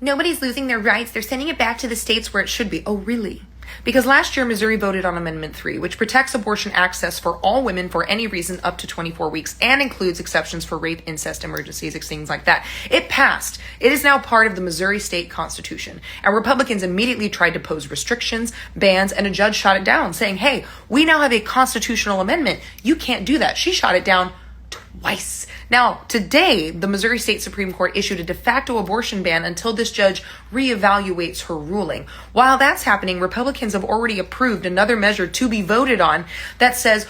nobody's losing their rights. They're sending it back to the states where it should be. Oh, really? Because last year, Missouri voted on Amendment 3, which protects abortion access for all women for any reason up to 24 weeks and includes exceptions for rape, incest, emergencies, things like that. It passed. It is now part of the Missouri state constitution. And Republicans immediately tried to pose restrictions, bans, and a judge shot it down, saying, hey, we now have a constitutional amendment. You can't do that. She shot it down twice. Now, today, the Missouri State Supreme Court issued a de facto abortion ban until this judge reevaluates her ruling. While that's happening, Republicans have already approved another measure to be voted on that says,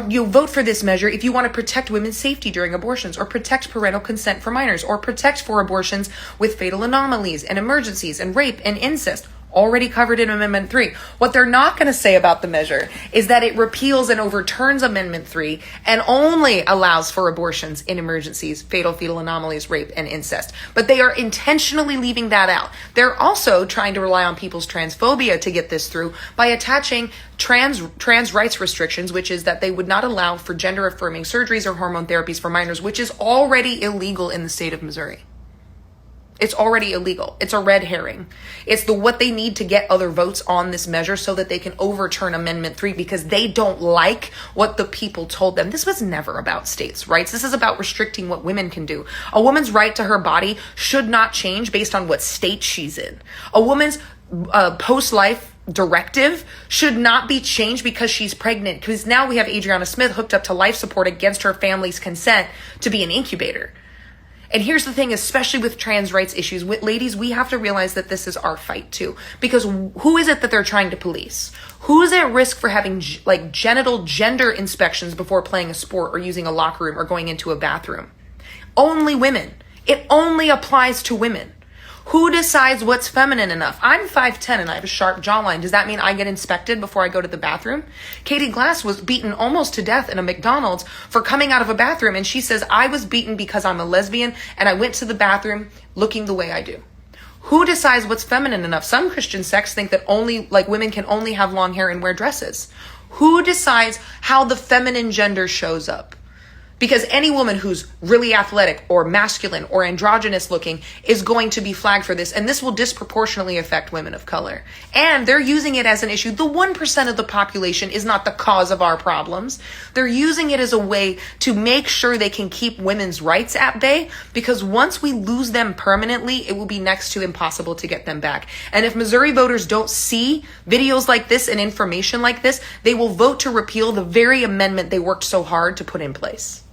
you'll vote for this measure if you want to protect women's safety during abortions, or protect parental consent for minors, or protect for abortions with fatal anomalies and emergencies and rape and incest. Already covered in Amendment 3. What they're not going to say about the measure is that it repeals and overturns Amendment 3 and only allows for abortions in emergencies, fatal fetal anomalies, rape, and incest. But they are intentionally leaving that out. They're also trying to rely on people's transphobia to get this through by attaching trans rights restrictions, which is that they would not allow for gender-affirming surgeries or hormone therapies for minors, which is already illegal in the state of Missouri. It's already illegal. It's a red herring. It's what they need to get other votes on this measure so that they can overturn Amendment 3 because they don't like what the people told them. This was never about states' rights. This is about restricting what women can do. A woman's right to her body should not change based on what state she's in. A woman's post-life directive should not be changed because she's pregnant, because now we have Adriana Smith hooked up to life support against her family's consent to be an incubator. And here's the thing, especially with trans rights issues, ladies, we have to realize that this is our fight too. Because who is it that they're trying to police? Who is at risk for having genital gender inspections before playing a sport or using a locker room or going into a bathroom? Only women. It only applies to women. Who decides what's feminine enough? I'm 5'10" and I have a sharp jawline. Does that mean I get inspected before I go to the bathroom? Katie Glass was beaten almost to death in a McDonald's for coming out of a bathroom. And she says, I was beaten because I'm a lesbian and I went to the bathroom looking the way I do. Who decides what's feminine enough? Some Christian sects think that women can only have long hair and wear dresses. Who decides how the feminine gender shows up? Because any woman who's really athletic or masculine or androgynous looking is going to be flagged for this. And this will disproportionately affect women of color. And they're using it as an issue. The 1% of the population is not the cause of our problems. They're using it as a way to make sure they can keep women's rights at bay. Because once we lose them permanently, it will be next to impossible to get them back. And if Missouri voters don't see videos like this and information like this, they will vote to repeal the very amendment they worked so hard to put in place.